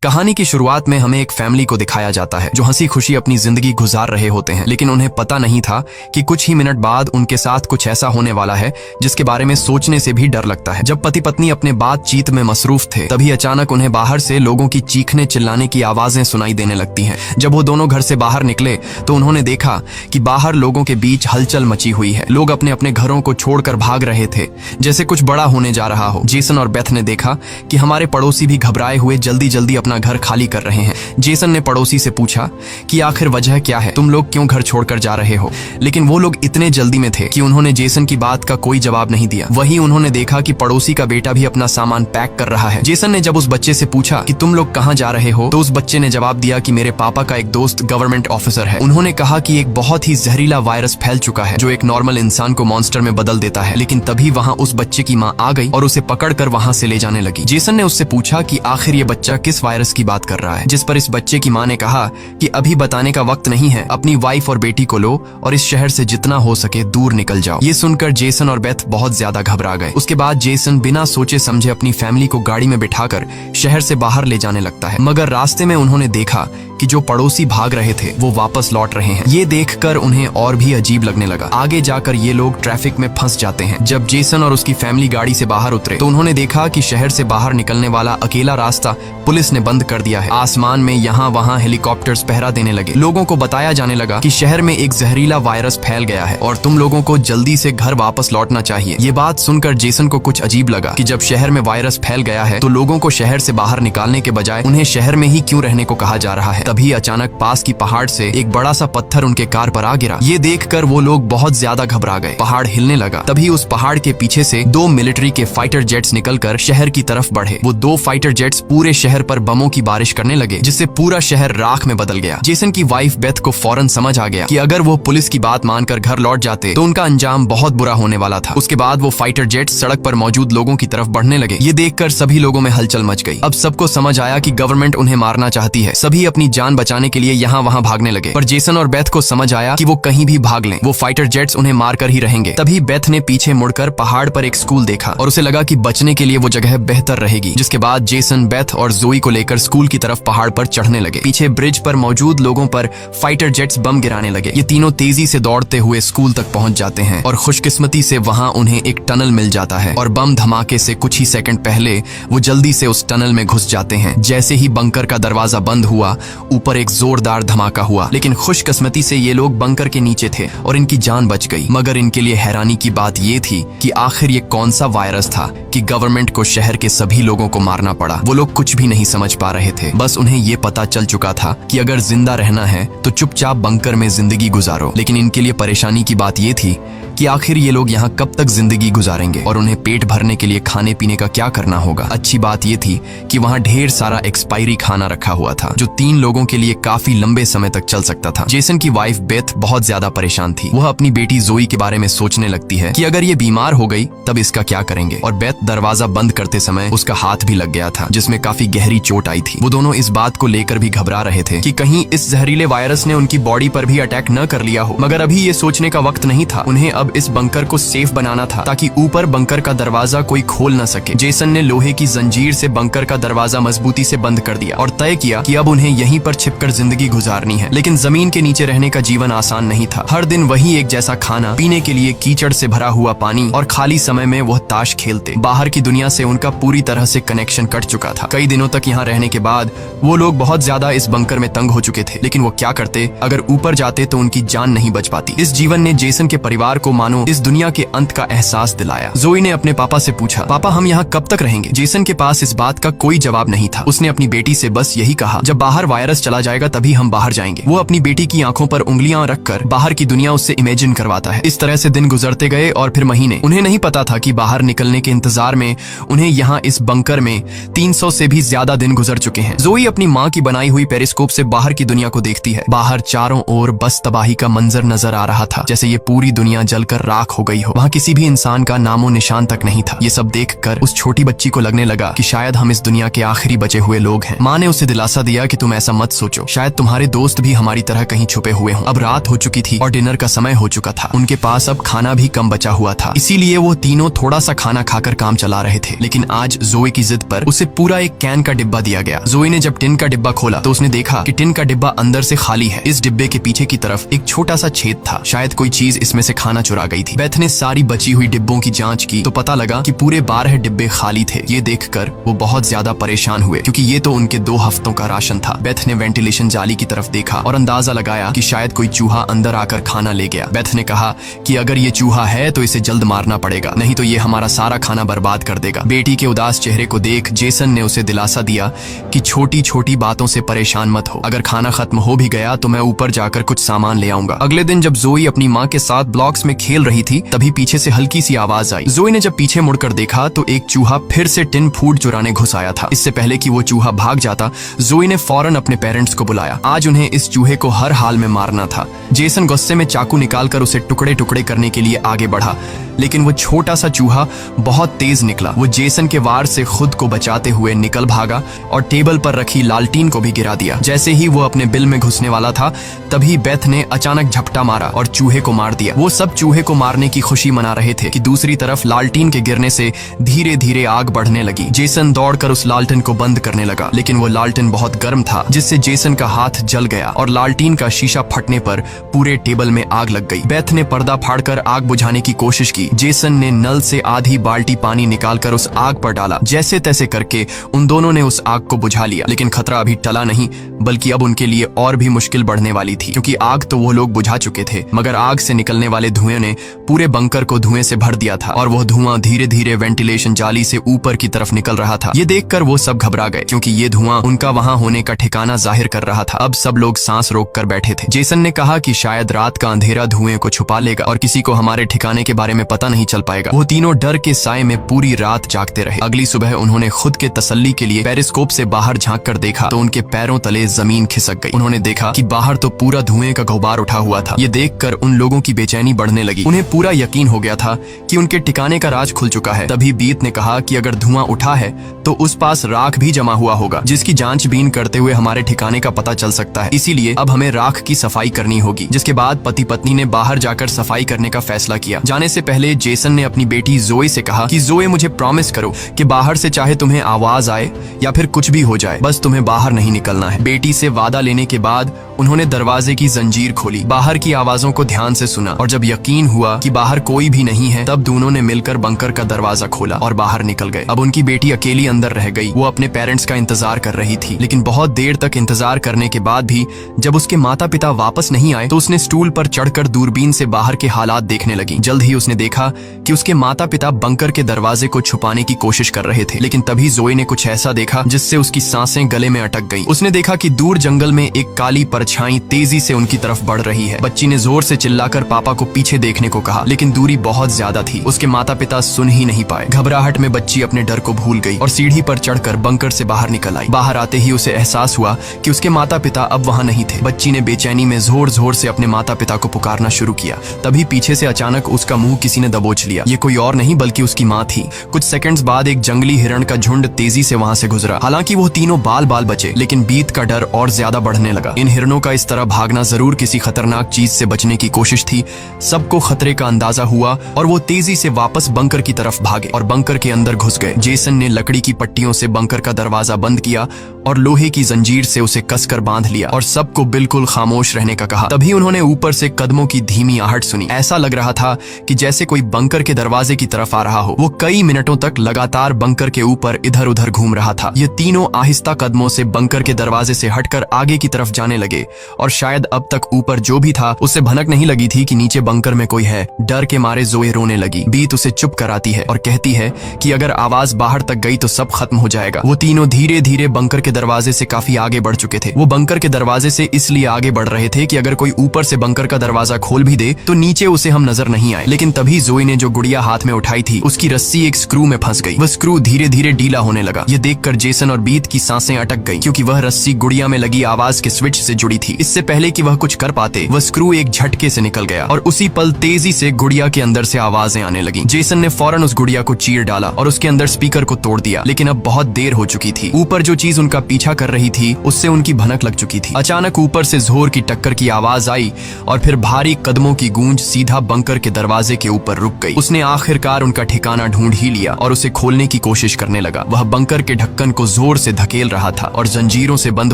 कहानी की शुरुआत में हमें एक फैमिली को दिखाया जाता है जो हंसी खुशी अपनी जिंदगी गुजार रहे होते हैं, लेकिन उन्हें पता नहीं था कि कुछ ही मिनट बाद उनके साथ कुछ ऐसा होने वाला है जिसके बारे में सोचने से भी डर लगता है। जब पति पत्नी अपने बातचीत में मसरूफ थे, तभी अचानक उन्हें बाहर से लोगों की चीखने चिल्लाने की आवाजें सुनाई देने लगती हैं। जब वो दोनों घर से बाहर निकले तो उन्होंने देखा कि बाहर लोगों के बीच हलचल मची हुई है। लोग अपने अपने घरों को छोड़कर भाग रहे थे, जैसे कुछ बड़ा होने जा रहा हो। जेसन और बेथ ने देखा कि हमारे पड़ोसी भी घबराए हुए जल्दी जल्दी अपना घर खाली कर रहे हैं। जेसन ने पड़ोसी से पूछा कि आखिर वजह क्या है, तुम लोग क्यों घर छोड़कर जा रहे हो? लेकिन वो लोग इतने जल्दी में थे कि उन्होंने जेसन की बात का कोई जवाब नहीं दिया। वहीं उन्होंने देखा कि पड़ोसी का बेटा भी अपना सामान पैक कर रहा है। जेसन ने जब उस बच्चे से पूछा कि तुम लोग कहाँ जा रहे हो, तो उस बच्चे ने जवाब दिया कि मेरे पापा का एक दोस्त गवर्नमेंट ऑफिसर है। उन्होंने कहा कि एक बहुत ही जहरीला वायरस फैल चुका है जो एक नॉर्मल इंसान को मॉन्स्टर में बदल देता है। लेकिन तभी वहाँ उस बच्चे की माँ आ गई और उसे पकड़कर वहाँ से ले जाने लगी। जेसन ने उससे पूछा कि आखिर ये बच्चा किस वायरस की बात कर रहा है, जिस पर इस बच्चे की माँ ने कहा कि अभी बताने का वक्त नहीं है, अपनी वाइफ और बेटी को लो और इस शहर से जितना हो सके दूर निकल जाओ। ये सुनकर जेसन और बेथ बहुत ज्यादा घबरा गए। उसके बाद जेसन बिना सोचे समझे अपनी फैमिली को गाड़ी में बिठाकर शहर से बाहर ले जाने लगता है। मगर रास्ते में उन्होंने देखा कि जो पड़ोसी भाग रहे थे वो वापस लौट रहे हैं। ये देखकर उन्हें और भी अजीब लगने लगा। आगे जाकर ये लोग ट्रैफिक में फंस जाते हैं। जब जेसन और उसकी फैमिली गाड़ी से बाहर उतरे तो उन्होंने देखा कि शहर से बाहर निकलने वाला अकेला रास्ता पुलिस ने बंद कर दिया है। आसमान में यहाँ वहाँ हेलीकॉप्टर्स पहरा देने लगे। लोगों को बताया जाने लगा कि शहर में एक जहरीला वायरस फैल गया है और तुम लोगों को जल्दी से घर वापस लौटना चाहिए। ये बात सुनकर जेसन को कुछ अजीब लगा कि जब शहर में वायरस फैल गया है तो लोगों को शहर से बाहर निकालने के बजाय उन्हें शहर में ही क्यों रहने को कहा जा रहा है। तभी अचानक पास की पहाड़ से एक बड़ा सा पत्थर उनके कार पर आ गिरा। ये देखकर वो लोग बहुत ज्यादा घबरा गए। पहाड़ हिलने लगा। तभी उस पहाड़ के पीछे से 2 मिलिट्री के फाइटर जेट्स निकलकर शहर की तरफ बढ़े। वो 2 फाइटर जेट्स पूरे शहर पर बमों की बारिश करने लगे, जिससे पूरा शहर राख में बदल गया। जेसन की वाइफ बेथ को फौरन समझ आ गया कि अगर वो पुलिस की बात मानकर घर लौट जाते तो उनका अंजाम बहुत बुरा होने वाला था। उसके बाद वो फाइटर जेट्स सड़क पर मौजूद लोगों की तरफ बढ़ने लगे। ये देखकर सभी लोगों में हलचल मच गई। अब सबको समझ आया कि गवर्नमेंट उन्हें मारना चाहती है। सभी अपनी जान बचाने के लिए यहाँ वहाँ भागने लगे, पर जेसन और बेथ को समझ आया कि वो कहीं भी भाग लें, वो फाइटर जेट्स उन्हें मारकर ही रहेंगे। तभी बेथ ने पीछे मुड़कर पहाड़ पर एक स्कूल देखा और उसे लगा कि बचने के लिए वो जगह बेहतर रहेगी। जिसके बाद जेसन, बेथ और जोई को लेकर स्कूल की तरफ पहाड़ पर चढ़ने लगे। पीछे ब्रिज पर मौजूद लोगों पर फाइटर जेट्स बम गिराने लगे। ये तीनों तेजी से दौड़ते हुए स्कूल तक पहुंच जाते हैं और खुशकिस्मती से वहां उन्हें एक टनल मिल जाता है और बम धमाके से कुछ ही सेकंड पहले वो जल्दी से उस टनल में घुस जाते हैं। जैसे ही बंकर का दरवाजा बंद हुआ, ऊपर एक जोरदार धमाका हुआ, लेकिन खुशकिस्मती से ये लोग बंकर के नीचे थे और इनकी जान बच गई। मगर इनके लिए हैरानी की बात ये थी कि आखिर ये कौन सा वायरस था कि गवर्नमेंट को शहर के सभी लोगों को मारना पड़ा। वो लोग कुछ भी नहीं समझ पा रहे थे। बस उन्हें ये पता चल चुका था कि अगर जिंदा रहना है तो चुपचाप बंकर में जिंदगी गुजारो। लेकिन इनके लिए परेशानी की बात ये थी कि आखिर ये लोग यहाँ कब तक जिंदगी गुजारेंगे और उन्हें पेट भरने के लिए खाने पीने का क्या करना होगा। अच्छी बात ये थी कि वहाँ ढेर सारा एक्सपायरी खाना रखा हुआ था जो 3 लोगों के लिए काफी लंबे समय तक चल सकता था। जेसन की वाइफ बेथ बहुत ज्यादा परेशान थी। वह अपनी बेटी जोई के बारे में सोचने लगती है कि अगर ये बीमार हो गई तब इसका क्या करेंगे। और बेथ दरवाजा बंद करते समय उसका हाथ भी लग गया था, जिसमें काफी गहरी चोट आई थी। वो दोनों इस बात को लेकर भी घबरा रहे थे कि कहीं इस जहरीले वायरस ने उनकी बॉडी पर भी अटैक न कर लिया हो। मगर अभी ये सोचने का वक्त नहीं था। उन्हें अब इस बंकर को सेफ बनाना था ताकि ऊपर बंकर का दरवाजा कोई खोल न सके। जेसन ने लोहे की जंजीर से बंकर का दरवाजा मजबूती से बंद कर दिया और तय किया कि अब उन्हें यहीं पर छिपकर जिंदगी गुजारनी है। लेकिन जमीन के नीचे रहने का जीवन आसान नहीं था। हर दिन वही एक जैसा खाना, पीने के लिए कीचड़ से भरा हुआ पानी और खाली समय में वह ताश खेलते। बाहर की दुनिया से उनका पूरी तरह से कनेक्शन कट चुका था। कई दिनों तक यहाँ रहने के बाद वो लोग बहुत ज्यादा इस बंकर में तंग हो चुके थे। लेकिन वो क्या करते? अगर ऊपर जाते तो उनकी जान नहीं बच पाती। इस जीवन ने जेसन के परिवार को मानो इस दुनिया के अंत का एहसास दिलाया। जोई ने अपने पापा से पूछा, पापा हम यहाँ कब तक रहेंगे? जेसन के पास इस बात का कोई जवाब नहीं था। उसने अपनी बेटी से बस यही कहा, जब बाहर वायरस चला जाएगा तभी हम बाहर जाएंगे। वो अपनी बेटी की आंखों पर उंगलियां रखकर बाहर की दुनिया उससे इमेजिन करवाता है। इस तरह से दिन गुजरते गए और फिर महीने। उन्हें नहीं पता था कि बाहर निकलने के इंतजार में उन्हें यहाँ इस बंकर में 300 से भी ज्यादा दिन गुजर चुके हैं। जोई अपनी माँ की बनाई हुई पेरिस्कोप से बाहर की दुनिया को देखती है। बाहर चारों ओर बस तबाही का मंजर नजर आ रहा था, जैसे ये पूरी दुनिया जल जलकर राख हो गई हो। वहाँ किसी भी इंसान का नामो निशान तक नहीं था। ये सब देखकर उस छोटी बच्ची को लगने लगा कि शायद हम इस दुनिया के आखिरी बचे हुए लोग हैं। माँ ने उसे दिलासा दिया कि तुम ऐसा मत सोचो, शायद तुम्हारे दोस्त भी हमारी तरह कहीं छुपे हुए हों। अब रात हो चुकी थी और डिनर का समय हो चुका था। उनके पास अब खाना भी कम बचा हुआ था, इसीलिए वो तीनों थोड़ा सा खाना खाकर काम चला रहे थे। लेकिन आज जोए की जिद पर उसे पूरा एक कैन का डिब्बा दिया गया। जोए ने जब टिन का डिब्बा खोला तो उसने देखा कि टिन का डिब्बा अंदर से खाली है। इस डिब्बे के पीछे की तरफ एक छोटा सा छेद था, शायद कोई चीज इसमें से खाना चुरा गई थी। बेथ ने सारी बची हुई डिब्बों की जांच की तो पता लगा कि पूरे 12 डिब्बे खाली थे। ये देखकर वो बहुत ज्यादा परेशान हुए क्योंकि ये तो उनके 2 हफ्तों का राशन था। बेथ ने वेंटिलेशन जाली की तरफ देखा और अंदाजा लगाया कि शायद कोई चूहा अंदर आकर खाना ले गया। बेथ ने कहा कि अगर ये चूहा है तो इसे जल्द मारना पड़ेगा, नहीं तो ये हमारा सारा खाना बर्बाद कर देगा। बेटी के उदास चेहरे को देख जेसन ने उसे दिलासा दिया कि छोटी छोटी बातों से परेशान मत हो, अगर खाना खत्म हो भी गया तो मैं ऊपर जाकर कुछ सामान ले आऊंगा। अगले दिन जब जोई अपनी माँ के साथ ब्लॉक्स में खेल रही थी तभी पीछे से हल्की सी आवाज आई। जोई ने जब पीछे मुड़कर देखा तो एक चूहा फिर से टिन फूड चुराने घुस आया था। इससे पहले कि वो चूहा भाग जाता, जोई ने फौरन अपने पेरेंट्स को बुलाया। आज उन्हें इस चूहे को हर हाल में मारना था। जेसन गुस्से में चाकू निकालकर उसे टुकड़े टुकड़े करने के लिए आगे बढ़ा, लेकिन वो छोटा सा चूहा बहुत तेज निकला। वो जेसन के वार से खुद को बचाते हुए निकल भागा और टेबल पर रखी लालटीन को भी गिरा दिया। जैसे ही वो अपने बिल में घुसने वाला था तभी बेथ ने अचानक झपटा मारा और चूहे को मार दिया। वो सब चूहे को मारने की खुशी मना रहे थे कि दूसरी तरफ लालटीन के गिरने से धीरे धीरे आग बढ़ने लगी। जेसन दौड़कर उस लालटेन को बंद करने लगा, लेकिन वो लालटेन बहुत गर्म था जिससे जेसन का हाथ जल गया और लालटीन का शीशा फटने पर पूरे टेबल में आग लग गई। बेथ ने पर्दा फाड़कर आग बुझाने की कोशिश की। जेसन ने नल से आधी बाल्टी पानी निकालकर उस आग पर डाला। जैसे तैसे करके उन दोनों ने उस आग को बुझा लिया, लेकिन खतरा अभी टला नहीं, बल्कि अब उनके लिए और भी मुश्किल बढ़ने वाली थी, क्योंकि आग तो वो लोग बुझा चुके थे, मगर आग से निकलने वाले धुएं ने पूरे बंकर को धुएं से भर दिया था और वह धुआं धीरे धीरे वेंटिलेशन जाली से ऊपर की तरफ निकल रहा था। ये देखकर वो सब घबरा गए, क्योंकि ये धुआं उनका वहां होने का ठिकाना जाहिर कर रहा था। अब सब लोग सांस रोक कर बैठे थे। जेसन ने कहा कि शायद रात का अंधेरा धुएं को छुपा लेगा और किसी को हमारे ठिकाने के बारे में पता नहीं चल पाएगा। वो तीनों डर के साए में पूरी रात जागते रहे। अगली सुबह उन्होंने खुद के तसल्ली के लिए पेरिस्कोप से बाहर झांक कर देखा तो उनके पैरों तले जमीन खिसक गई। उन्होंने देखा कि बाहर तो पूरा धुएं का गुबार उठा हुआ था। ये देखकर उन लोगों की बेचैनी बढ़ने लगी। उन्हें पूरा यकीन हो गया था कि उनके ठिकाने का राज खुल चुका है। तभी बीत ने कहा कि अगर धुआं उठा है तो उस पास राख भी जमा हुआ होगा, जिसकी जांचबीन करते हुए हमारे ठिकाने का पता चल सकता है। इसीलिए अब हमें राख की सफाई करनी होगी। जिसके बाद पति पत्नी ने बाहर जाकर सफाई करने का फैसला किया। जाने से पहले जेसन ने अपनी बेटी जोए से कहा कि जोए, मुझे प्रॉमिस करो कि बाहर से चाहे तुम्हें आवाज आए या फिर कुछ भी हो जाए, बस तुम्हें बाहर नहीं निकलना है। बेटी से वादा लेने के बाद उन्होंने दरवाजे की जंजीर खोली, बाहर की आवाजों को ध्यान से सुना और जब यकीन हुआ कि बाहर कोई भी नहीं है तब दोनों ने मिलकर बंकर का दरवाजा खोला और बाहर निकल गए। अब उनकी बेटी अकेली अंदर रह गई। वो अपने पेरेंट्स का इंतजार कर रही थी, लेकिन बहुत देर तक इंतजार करने के बाद भी जब उसके माता पिता वापस नहीं आए तो उसने स्टूल पर चढ़कर दूरबीन से बाहर के हालात देखने लगी। जल्द ही उसने देखा कि उसके माता पिता बंकर के दरवाजे को छुपाने की कोशिश कर रहे थे, लेकिन तभी जोए ने कुछ ऐसा देखा जिससे उसकी सांसें गले में अटक गईं। उसने देखा कि दूर जंगल में एक काली परछाई तेजी से उनकी तरफ बढ़ रही है। बच्ची ने जोर से चिल्लाकर पापा को पीछे देखने को कहा, लेकिन दूरी बहुत ज्यादा थी। उसके माता पिता सुन ही नहीं पाए। घबराहट में बच्ची अपने डर को भूल गई और सीढ़ी पर चढ़कर बंकर से बाहर निकल आई। बाहर आते ही उसे एहसास हुआ कि उसके माता पिता अब वहां नहीं थे। बच्ची ने बेचैनी में जोर जोर से अपने माता पिता को पुकारना शुरू किया। तभी पीछे से अचानक उसका मुंह किसी ने दबोच लिया। ये कोई और नहीं बल्कि उसकी माँ थी। कुछ सेकंड्स बाद एक जंगली हिरण का झुंड तेजी से वहां से गुजरा। हालांकि वो तीनों बाल बाल बचे, लेकिन बीत का डर और ज्यादा बढ़ने लगा। इन हिरणों का इस तरह भागना जरूर किसी खतरनाक चीज से बचने की कोशिश थी। सबको खतरे का अंदाजा हुआ और वो तेजी से वापस बंकर की तरफ भागे और बंकर के अंदर घुस गए। जेसन ने लकड़ी की पट्टियों से बंकर का दरवाजा बंद किया और लोहे की जंजीर से उसे कसकर बांध लिया और सबको बिल्कुल खामोश रहने का कहा। तभी उन्होंने ऊपर से कदमों की धीमी आहट सुनी। ऐसा लग रहा था कि जैसे कोई बंकर के दरवाजे की तरफ आ रहा हो। वो कई मिनटों तक लगातार बंकर के ऊपर इधर उधर घूम रहा था। ये तीनों आहिस्ता कदमों से बंकर के दरवाजे से हटकर आगे की तरफ जाने लगे और शायद अब तक ऊपर जो भी था उससे भनक नहीं लगी थी कि नीचे बंकर में कोई है। डर के मारे जोए रोने लगी। बीत उसे चुप कराती है और कहती है कि अगर आवाज बाहर तक गई तो सब खत्म हो जाएगा। वो तीनों धीरे धीरे बंकर के दरवाजे से काफी आगे बढ़ चुके थे। वो बंकर के दरवाजे से इसलिए आगे बढ़ रहे थे कि अगर कोई ऊपर से बंकर का दरवाजा खोल भी दे तो नीचे उसे हम नजर नहीं आए। लेकिन तभी जोए ने जो गुड़िया हाथ में उठाई थी उसकी रस्सी एक स्क्रू में फंस गई। वह स्क्रू धीरे धीरे ढीला होने लगा। ये देखकर जेसन और बीत की सांसें अटक गई, क्योंकि वह रस्सी गुड़िया में लगी आवाज के स्विच से जुड़ी थी। इससे पहले कि वह कुछ कर पाते वह स्क्रू एक झटके से निकल गया और उसी पल तेजी से गुड़िया के अंदर से आवाजें आने लगी। जेसन ने फौरन उस गुड़िया को चीर डाला और उसके अंदर स्पीकर को तोड़ दिया, लेकिन अब बहुत देर हो चुकी थी। ऊपर जो चीज उनका पीछा कर रही थी उससे उनकी भनक लग चुकी थी। अचानक ऊपर से जोर की टक्कर की आवाज आई और फिर भारी कदमों की गूंज सीधा बंकर के दरवाजे के ऊपर रुक गई। उसने आखिरकार उनका ठिकाना ढूंढ ही लिया और उसे खोलने की कोशिश करने लगा। वह बंकर के ढक्कन को जोर से धकेल रहा था और जंजीरों से बंद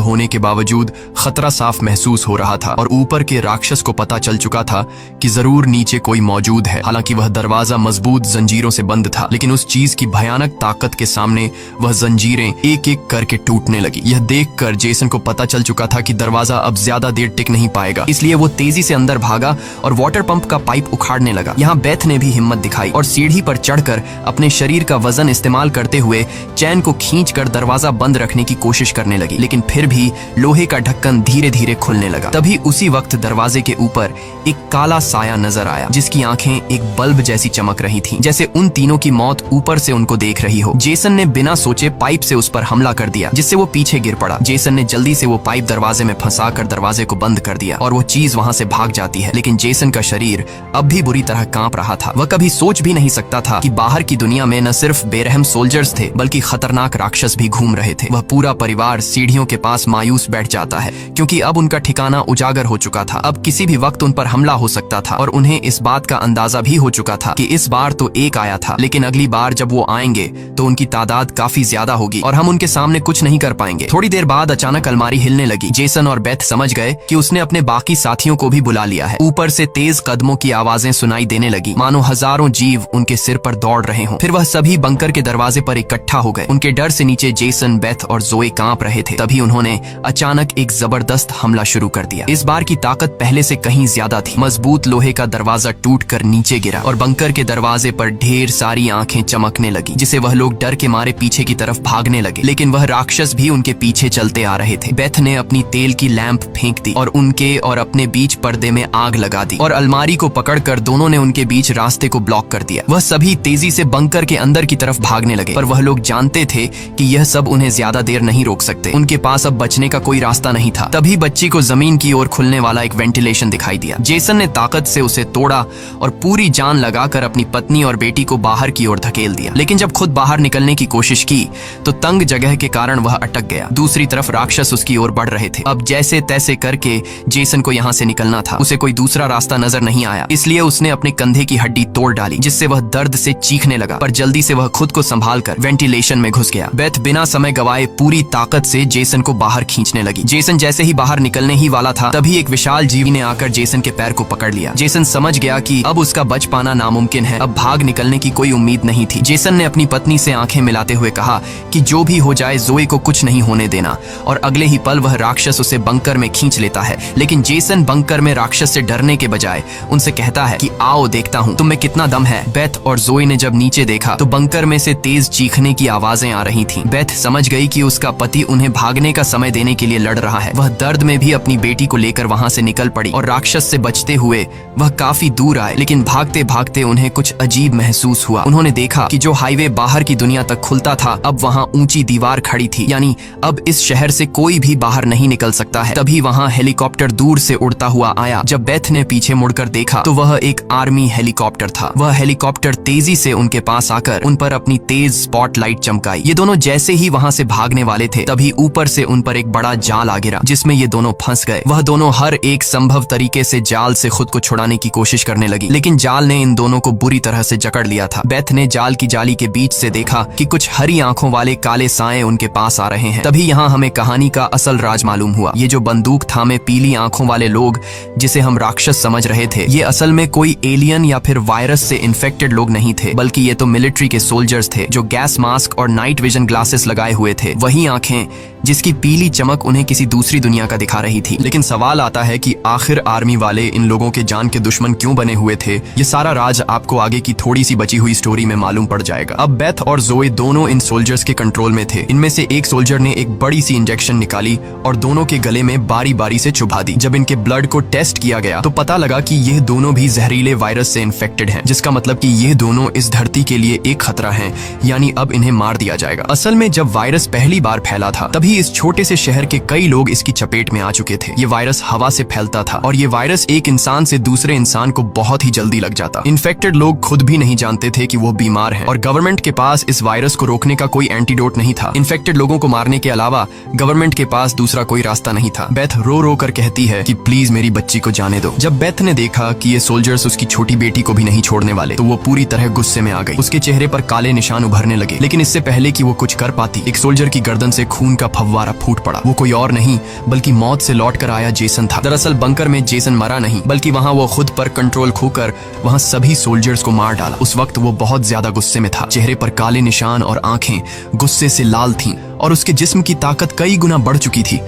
होने के बावजूद खतरा साफ महसूस हो रहा था और ऊपर के राक्षस को पता चल चुका था कि जरूर नीचे कोई मौजूद है। हालांकि वह दरवाजा मजबूत जंजीरों से बंद था, लेकिन उस चीज की भयानक ताकत के सामने वह जंजीरें एक एक करके टूटने लगी। यह देखकर जेसन को पता चल चुका था कि दरवाजा अब ज्यादा देर टिक नहीं पाएगा, इसलिए वो तेजी से अंदर भागा और वाटर पंप का पाइप उखाड़ने लगा। यहाँ बेथ ने भी हिम्मत दिखाई और सीढ़ी पर चढ़कर अपने शरीर का वजन इस्तेमाल करते हुए चैन को खींचकर दरवाजा बंद रखने की कोशिश करने लगी, लेकिन फिर भी लोहे का ढक्कन धीरे धीरे खुलने लगा। तभी उसी वक्त दरवाजे के ऊपर एक काला साया नजर आया, जिसकी आंखें एक बल्ब जैसी चमक रही थीं, जैसे उन तीनों की मौत ऊपर से उनको देख रही हो। जेसन ने बिना सोचे पाइप से उस पर हमला कर दिया, जिससे वो पीछे गिर पड़ा। जेसन ने जल्दी से वो पाइप दरवाजे में फंसाकर दरवाजे को बंद कर दिया और वो चीज वहां से भाग जाती है, लेकिन जेसन का शरीर अब भी बुरी तरह कांप रहा था। वह कभी सोच भी नहीं सकता था कि बाहर की दुनिया में न सिर्फ बेरहम सोल्जर्स थे, बल्कि खतरनाक राक्षस भी घूम रहे थे। वह पूरा परिवार सीढ़ियों के पास मायूस बैठ जाता है, क्योंकि अब उनका ठिकाना उजागर हो चुका था। अब किसी भी वक्त उन पर हमला हो सकता था और उन्हें इस बात का अंदाजा भी हो चुका था कि इस बार तो एक आया था, लेकिन अगली बार जब वो आएंगे तो उनकी तादाद काफी ज्यादा होगी और हम उनके सामने कुछ नहीं कर पाएंगे। थोड़ी देर बाद अचानक अलमारी हिलने लगी। जेसन और बेथ समझ गए कि उसने अपने बाकी साथियों को भी बुला लिया है। ऊपर से तेज कदमों की आवाजें सुनाई देने लगी, मानो हजारों जीव उनके सिर पर दौड़ रहे हों। फिर वह सभी बंकर के दरवाजे पर इकट्ठा हो गए। उनके डर से नीचे जेसन, बेथ और जोए कांप रहे थे। तभी उन्होंने अचानक एक जबरदस्त हमला शुरू कर दिया। इस बार की ताकत पहले से कहीं ज्यादा थी। मजबूत लोहे का दरवाजा टूटकर नीचे गिरा और बंकर के दरवाजे पर ढेर सारी आंखें चमकने लगी, जिसे वह लोग डर के मारे पीछे की तरफ भागने लगे, लेकिन वह राक्षस भी उनके पीछे चलते आ रहे थे। बेथ ने अपनी तेल की लैंप फेंक दी और उनके और अपने बीच पर्दे में आग लगा दी और अलमारी को पकड़कर दोनों ने उनके बीच रास्ते को ब्लॉक कर दिया। वह सभी तेजी से बंकर के अंदर की तरफ भागने लगे, पर वह लोग जानते थे कि यह सब उन्हें ज्यादा देर नहीं रोक सकते। उनके पास अब बचने का कोई रास्ता नहीं था। तभी बच्ची को जमीन की ओर खुलने वाला एक वेंटिलेशन दिखाई दिया। जेसन ने ताकत से उसे तोड़ा और पूरी जान लगाकर अपनी पत्नी और बेटी को बाहर की ओर धकेल दिया, लेकिन जब खुद बाहर निकलने की कोशिश की तो तंग जगह के कारण वह अटक गया। दूसरी तरफ राक्षस उसकी ओर बढ़ रहे थे। अब जैसे तैसे करके जेसन को यहाँ से निकलना था। उसे कोई दूसरा रास्ता नजर नहीं आया, इसलिए उसने अपने कंधे की हड्डी तोड़ डाली, जिससे वह दर्द से चीखने लगा, पर जल्दी से वह खुद को संभालकर वेंटिलेशन में घुस गया। बेथ बिना समय गवाए पूरी ताकत से जेसन को बाहर खींचने लगी। जेसन जैसे ही बाहर निकलने ही वाला था, तभी एक विशाल जीवी ने आकर जेसन के पैर को पकड़ लिया। जेसन समझ गया कि अब उसका बच पाना नामुमकिन है। अब भाग निकलने की कोई उम्मीद नहीं थी। जेसन ने अपनी पत्नी से आंखें मिलाते हुए कहा कि जो भी हो जाए जोए को कुछ नहीं होने देना, और अगले ही पल वह राक्षस उसे बंकर में खींच लेता है। लेकिन जेसन बंकर में राक्षस से डरने के बजाय उनसे कहता है कि आओ देखता हूँ तुम में कितना दम है। बेथ और जोए ने जब नीचे देखा तो बंकर में से तेज चीखने की आवाजें आ रही थीं। बेथ समझ गई कि उसका पति उन्हें भागने का समय देने के लिए लड़ रहा है। वह दर्द में भी अपनी बेटी को लेकर वहां से निकल पड़ी और राक्षस से बचते हुए वह काफी दूर आए, लेकिन भागते भागते उन्हें कुछ अजीब महसूस हुआ। उन्होंने देखा कि जो हाईवे बाहर की दुनिया तक खुलता था, अब वहां ऊंची दीवार खड़ी थी, यानी अब इस शहर से कोई भी बाहर नहीं निकल सकता है। तभी वहां हेलीकॉप्टर दूर से उड़ता हुआ आया। जब बेथ ने पीछे मुड़कर देखा तो वह एक आर्मी हेलीकॉप्टर था। वह हेलीकॉप्टर तेजी से उनके पास आकर उन पर अपनी तेज स्पॉटलाइट चमकाई। ये दोनों जैसे ही वहां से भागने वाले थे, तभी ऊपर से उन पर एक बड़ा जाल आ गिरा, जिसमें ये दोनों फंस गए। वह दोनों हर एक संभव तरीके से जाल से खुद को छुड़ाने की कोशिश करने लगी, लेकिन जाल ने इन दोनों को बुरी तरह से जकड़ लिया था। बेथ ने जाल की जाली के बीच से देखा कि कुछ हरी आंखों वाले काले साए उनके पास आ रहे हैं। तभी यहाँ हमें कहानी का असल राज मालूम हुआ। ये जो बंदूक थामे पीली आंखों वाले लोग जिसे हम राक्षस समझ रहे थे, ये असल में कोई एलियन या फिर वायरस से इन्फेक्टेड लोग नहीं थे, बल्कि ये तो मिलिट्री के सोल्जर्स थे जो गैस मास्क और नाइट विजन ग्लासेस लगाए हुए थे। वही आंखें जिसकी पीली चमक उन्हें किसी दूसरी दुनिया का दिखा रही थी। लेकिन सवाल आता है कि आखिर आर्मी वाले इन लोगों के जान के दुश्मन क्यों बने हुए थे? ये सारा राज आपको आगे की थोड़ी सी बची हुई स्टोरी में मालूम पड़ जाएगा। अब बेथ और जोए दोनों इन सोल्जर्स के कंट्रोल में थे। इनमें से एक सोल्जर ने एक बड़ी सी इंजेक्शन निकाली और दोनों के गले में बारी बारी से चुभा दी। जब इनके ब्लड को टेस्ट किया गया तो पता लगा कि यह दोनों भी जहरीले वायरस से इन्फेक्टेड हैं, जिसका मतलब कि ये दोनों इस धरती के लिए एक खतरा हैं, यानी अब इन्हें मार दिया जाएगा। असल में जब वायरस पहली बार फैला था, तभी इस छोटे से शहर के कई लोग इसकी चपेट में आ चुके थे। ये वायरस हवा से फैलता था और ये वायरस एक इंसान से दूसरे इंसान को बहुत ही जल्दी लग जाता। इन्फेक्टेड लोग खुद भी नहीं जानते थे कि वो बीमार हैं और गवर्नमेंट के पास इस वायरस को रोकने का कोई एंटीडोट नहीं था। इन्फेक्टेड लोगों को मारने के अलावा गवर्नमेंट के पास दूसरा कोई रास्ता नहीं था। बेथ रो रो कर कहती है कि प्लीज मेरी बच्ची को जाने दो। जब बेथ ने देखा कि ये सोल्जर्स उसकी छोटी बेटी को भी नहीं छोड़ने वाले तो वो पूरी तरह गुस्से में आ गई। उसके चेहरे पर काले निशान उभरने लगे, लेकिन इससे पहले कि वो कुछ कर पाती, एक सोल्जर की गर्दन से खून का फव्वारा फूट पड़ा। वो कोई और नहीं बल्कि मौत से लौट कर आया जेसन था। दरअसल बंकर में जेसन मरा नहीं, बल्कि वहाँ वो खुद पर कंट्रोल खोकर वहाँ सभी सोल्जर्स को मार डाला। उस वक्त वो बहुत ज्यादा गुस्से में था। चेहरे पर काले निशान और आंखें गुस्से से लाल थीं और उसके जिस्म की ताकत कई गुना बढ़ चुकी थी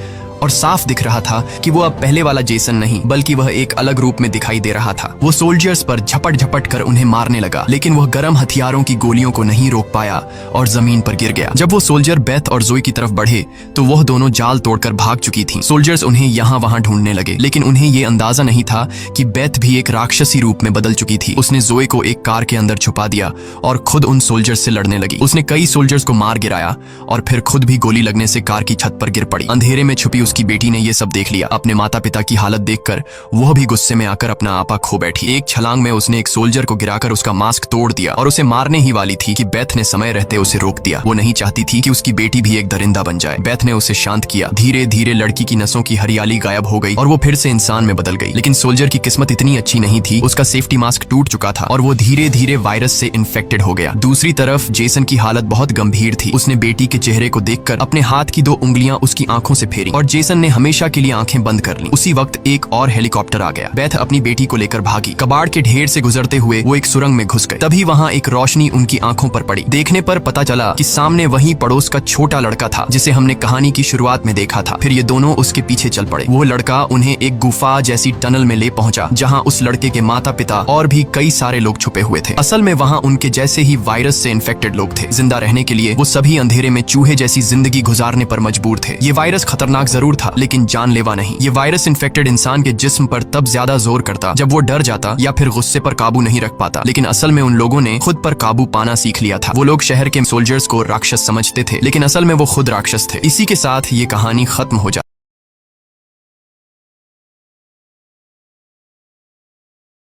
और साफ दिख रहा था कि वो अब पहले वाला जेसन नहीं बल्कि वह एक अलग रूप में दिखाई दे रहा था। वो सोल्जर्स पर झपट झपट कर उन्हें मारने लगा, लेकिन वह गर्म हथियारों की गोलियों को नहीं रोक पाया और जमीन पर गिर गया। जब वो सोल्जर बेथ और जोई की तरफ बढ़े तो वह दोनों जाल तोड़कर भाग चुकी थीं। सोल्जर्स उन्हें यहाँ वहां ढूंढने लगे, लेकिन उन्हें ये अंदाजा नहीं था कि बेथ भी एक राक्षसी रूप में बदल चुकी थी। उसने जोई को एक कार के अंदर छुपा दिया और खुद उन सोल्जर्स से लड़ने लगी। उसने कई सोल्जर्स को मार गिराया और फिर खुद भी गोली लगने से कार की छत पर गिर पड़ी। अंधेरे में छुपी उसकी बेटी ने ये सब देख लिया। अपने माता पिता की हालत देखकर वह भी गुस्से में आकर अपना आपा खो बैठी। एक छलांग में उसने एक सोल्जर को गिराकर उसका मास्क तोड़ दिया और उसे मारने ही वाली थी कि बेथ ने समय रहते उसे रोक दिया। वो नहीं चाहती थी कि उसकी बेटी भी एक दरिंदा बन जाए। बेथ ने उसे शांत किया। धीरे धीरे लड़की की नसों की हरियाली गायब हो गई और वो फिर से इंसान में बदल गई। लेकिन सोल्जर की किस्मत इतनी अच्छी नहीं थी। उसका सेफ्टी मास्क टूट चुका था और वो धीरे धीरे वायरस से इन्फेक्टेड हो गया। दूसरी तरफ जेसन की हालत बहुत गंभीर थी। उसने बेटी के चेहरे को देखकर अपने हाथ की 2 उंगलियां उसकी आंखों से फेरी और जेसन ने हमेशा के लिए आंखें बंद कर ली। उसी वक्त एक और हेलीकॉप्टर आ गया। बेथ अपनी बेटी को लेकर भागी। कबाड़ के ढेर से गुजरते हुए वो एक सुरंग में घुस गए। तभी वहाँ एक रोशनी उनकी आंखों पर पड़ी। देखने पर पता चला कि सामने वही पड़ोस का छोटा लड़का था जिसे हमने कहानी की शुरुआत में देखा था। फिर ये दोनों उसके पीछे चल पड़े। वो लड़का उन्हें एक गुफा जैसी टनल में ले पहुंचा जहाँ उस लड़के के माता पिता और भी कई सारे लोग छुपे हुए थे। असल में वहाँ उनके जैसे ही वायरस से इन्फेक्टेड लोग थे। जिंदा रहने के लिए वो सभी अंधेरे में चूहे जैसी जिंदगी गुजारने पर मजबूर थे। ये वायरस खतरनाक जरूर था लेकिन जानलेवा नहीं। ये वायरस इन्फेक्टेड इंसान के जिस्म पर तब ज्यादा जोर करता जब वो डर जाता या फिर गुस्से पर काबू नहीं रख पाता। लेकिन असल में उन लोगों ने खुद पर काबू पाना सीख लिया था। वो लोग शहर के सोल्जर्स को राक्षस समझते थे, लेकिन असल में वो खुद राक्षस थे। इसी के साथ ये कहानी खत्म हो जाती।